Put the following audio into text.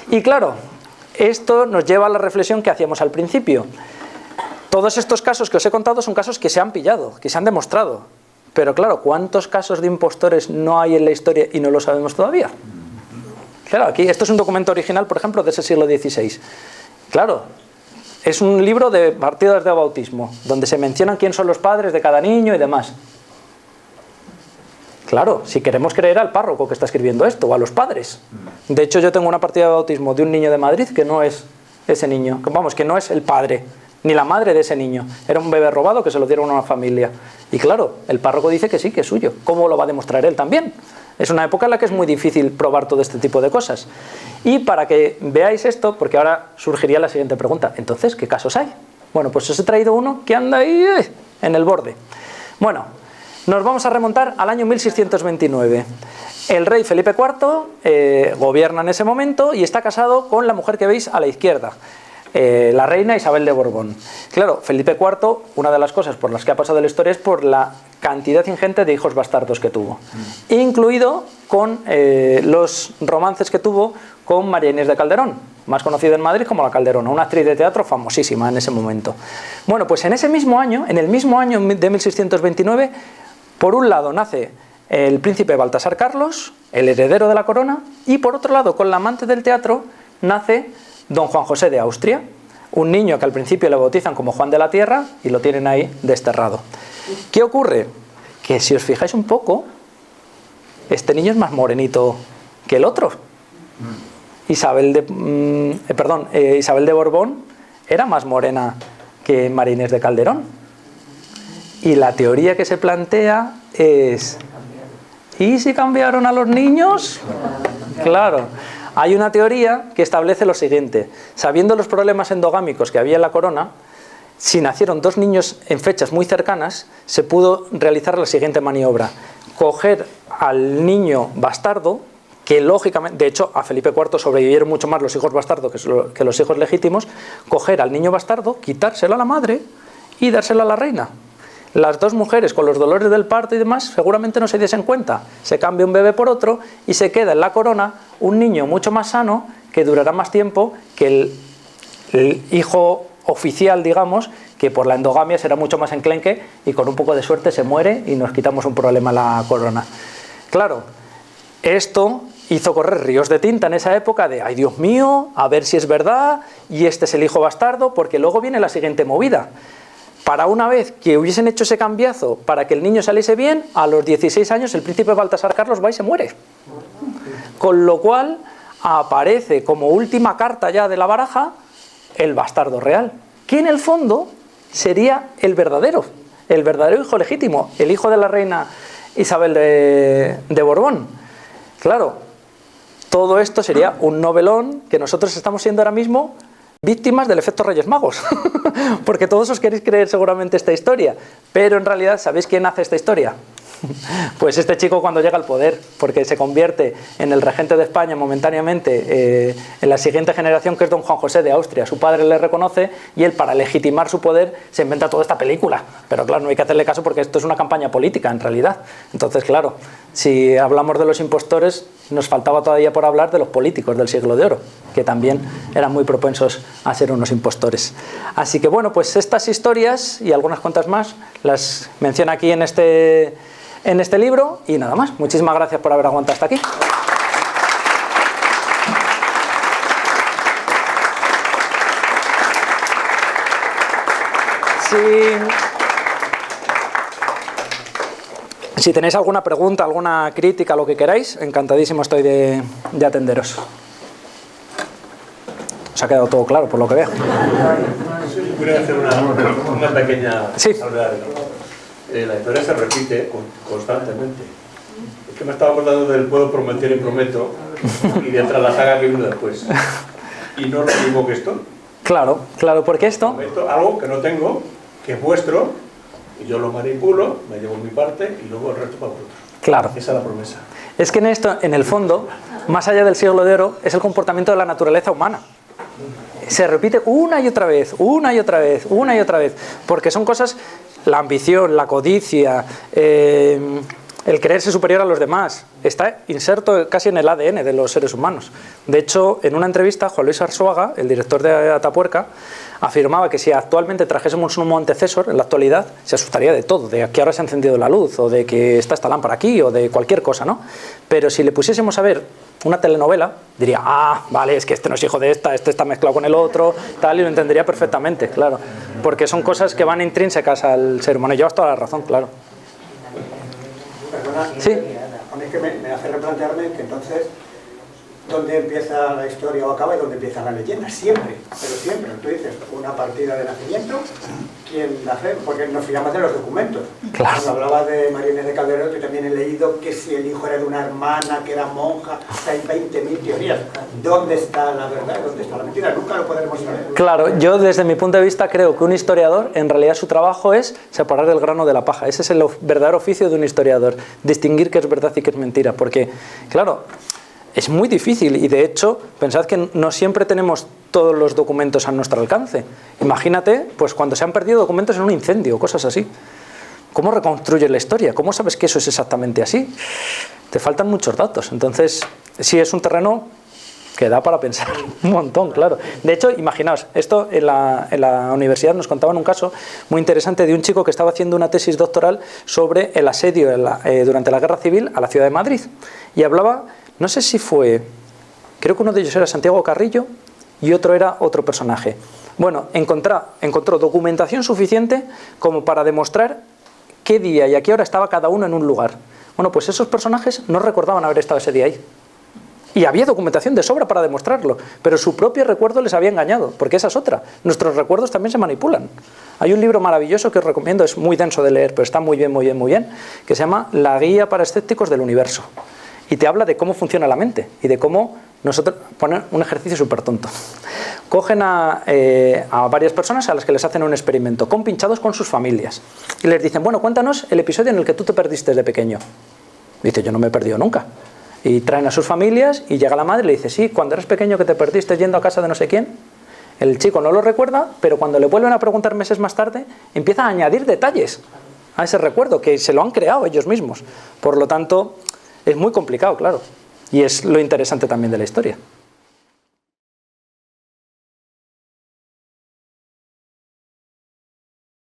Y claro, esto nos lleva a la reflexión que hacíamos al principio. Todos estos casos que os he contado son casos que se han pillado, que se han demostrado. Pero claro, ¿cuántos casos de impostores no hay en la historia y no lo sabemos todavía? Claro, aquí, esto es un documento original, por ejemplo, de ese siglo XVI. Claro, es un libro de partidas de bautismo, donde se mencionan quién son los padres de cada niño y demás. Claro, si queremos creer al párroco que está escribiendo esto, o a los padres. De hecho, yo tengo una partida de bautismo de un niño de Madrid que no es ese niño. Vamos, que no es el padre, ni la madre de ese niño. Era un bebé robado que se lo dieron a una familia. Y claro, el párroco dice que sí, que es suyo. ¿Cómo lo va a demostrar él también? Es una época en la que es muy difícil probar todo este tipo de cosas. Y para que veáis esto, porque ahora surgiría la siguiente pregunta. Entonces, ¿qué casos hay? Bueno, pues os he traído uno que anda ahí en el borde. Bueno, nos vamos a remontar al año 1629. El rey Felipe IV gobierna en ese momento y está casado con la mujer que veis a la izquierda, la reina Isabel de Borbón. Claro, Felipe IV, una de las cosas por las que ha pasado la historia es por la cantidad ingente de hijos bastardos que tuvo, incluido con los romances que tuvo con María Inés de Calderón, más conocida en Madrid como la Calderona, una actriz de teatro famosísima en ese momento. Bueno, pues en ese mismo año, en el mismo año de 1629, por un lado nace el príncipe Baltasar Carlos, el heredero de la corona, y por otro lado, con la amante del teatro, nace don Juan José de Austria, un niño que al principio le bautizan como Juan de la Tierra y lo tienen ahí desterrado. ¿Qué ocurre? Que si os fijáis un poco, este niño es más morenito que el otro. Isabel de Borbón era más morena que María Inés de Calderón. Y la teoría que se plantea es: ¿y si cambiaron a los niños? Claro. Hay una teoría que establece lo siguiente: sabiendo los problemas endogámicos que había en la corona, si nacieron dos niños en fechas muy cercanas, se pudo realizar la siguiente maniobra: coger al niño bastardo, que lógicamente, de hecho a Felipe IV sobrevivieron mucho más los hijos bastardos que los hijos legítimos, coger al niño bastardo, quitárselo a la madre y dárselo a la reina. Las dos mujeres, con los dolores del parto y demás, seguramente no se diesen cuenta. Se cambia un bebé por otro y se queda en la corona un niño mucho más sano, que durará más tiempo que el hijo oficial, digamos, que por la endogamia será mucho más enclenque y con un poco de suerte se muere y nos quitamos un problema en la corona. Claro, esto hizo correr ríos de tinta en esa época de ¡ay, Dios mío! A ver si es verdad, y este es el hijo bastardo, porque luego viene la siguiente movida. Para una vez que hubiesen hecho ese cambiazo para que el niño saliese bien, a los 16 años el príncipe Baltasar Carlos va y se muere. Con lo cual aparece como última carta ya de la baraja el bastardo real, que en el fondo sería el verdadero hijo legítimo, el hijo de la reina Isabel de Borbón. Claro, todo esto sería un novelón que nosotros estamos siendo ahora mismo víctimas del efecto Reyes Magos, porque todos os queréis creer seguramente esta historia, pero en realidad, ¿sabéis quién hace esta historia? Pues este chico cuando llega al poder, porque se convierte en el regente de España momentáneamente en la siguiente generación, que es don Juan José de Austria. Su padre le reconoce y él, para legitimar su poder, se inventa toda esta película. Pero claro, no hay que hacerle caso porque esto es una campaña política en realidad. Entonces, claro, si hablamos de los impostores, nos faltaba todavía por hablar de los políticos del siglo de oro, que también eran muy propensos a ser unos impostores. Así que bueno, pues estas historias y algunas cuantas más las menciona aquí en este libro, y nada más. Muchísimas gracias por haber aguantado hasta aquí. Si tenéis alguna pregunta, alguna crítica, lo que queráis, encantadísimo estoy de atenderos. ¿Os ha quedado todo claro por lo que veo? Voy a hacer una pequeña salvedad. La historia se repite constantemente. Es que me estaba acordando del puedo prometer y prometo, y de la saga que vino después. Y no es lo mismo que esto. Claro, claro, porque esto... Prometo algo que no tengo, que es vuestro, y yo lo manipulo, me llevo mi parte, y luego el resto para vosotros. Claro. Esa es la promesa. Es que en esto, en el fondo, más allá del siglo de oro, es el comportamiento de la naturaleza humana. Se repite una y otra vez, una y otra vez, una y otra vez, porque son cosas, la ambición, la codicia, El creerse superior a los demás está inserto casi en el ADN de los seres humanos. De hecho, en una entrevista, Juan Luis Arzuaga, el director de Atapuerca, afirmaba que si actualmente trajésemos un antecesor, en la actualidad, se asustaría de todo, de que ahora se ha encendido la luz, o de que está esta lámpara aquí, o de cualquier cosa, ¿no? Pero si le pusiésemos a ver una telenovela, diría, ah, vale, es que este no es hijo de esta, este está mezclado con el otro, tal, y lo entendería perfectamente, claro. Porque son cosas que van intrínsecas al ser humano, y llevas toda la razón, claro. Perdona, sí. A mí es que me hace replantearme que entonces dónde empieza la historia o acaba y dónde empieza la leyenda, siempre, pero siempre. Tú dices, una partida de nacimiento, ¿quién la hace? Porque nos fiamos de los documentos. Claro. Cuando hablabas de María Inés de Calderón, yo también he leído que si el hijo era de una hermana, que era monja, hay 20.000 teorías. ¿Dónde está la verdad? ¿Dónde está la mentira? Nunca lo podremos saber. Claro, yo desde mi punto de vista creo que un historiador, en realidad su trabajo es separar el grano de la paja. Ese es el verdadero oficio de un historiador, distinguir qué es verdad y qué es mentira. Porque, claro, es muy difícil y de hecho, pensad que no siempre tenemos todos los documentos a nuestro alcance. Imagínate, pues cuando se han perdido documentos en un incendio, cosas así. ¿Cómo reconstruyes la historia? ¿Cómo sabes que eso es exactamente así? Te faltan muchos datos. Entonces, sí es un terreno que da para pensar un montón, claro. De hecho, imaginaos, esto en la universidad nos contaban un caso muy interesante de un chico que estaba haciendo una tesis doctoral sobre el asedio durante la Guerra Civil a la ciudad de Madrid. Y hablaba, no sé si fue, creo que uno de ellos era Santiago Carrillo y otro era otro personaje. Bueno, encontró documentación suficiente como para demostrar qué día y a qué hora estaba cada uno en un lugar. Bueno, pues esos personajes no recordaban haber estado ese día ahí. Y había documentación de sobra para demostrarlo, pero su propio recuerdo les había engañado, porque esa es otra. Nuestros recuerdos también se manipulan. Hay un libro maravilloso que os recomiendo, es muy denso de leer, pero está muy bien, que se llama La guía para escépticos del universo. Y te habla de cómo funciona la mente y de cómo nosotros ponen un ejercicio súper tonto. Cogen a varias personas a las que les hacen un experimento, compinchados con sus familias. Y les dicen, bueno, cuéntanos el episodio en el que tú te perdiste de pequeño. Dice, yo no me he perdido nunca. Y traen a sus familias y llega la madre y le dice, sí, cuando eres pequeño que te perdiste yendo a casa de no sé quién. El chico no lo recuerda, pero cuando le vuelven a preguntar meses más tarde, empieza a añadir detalles a ese recuerdo, que se lo han creado ellos mismos. Por lo tanto, es muy complicado, claro. Y es lo interesante también de la historia.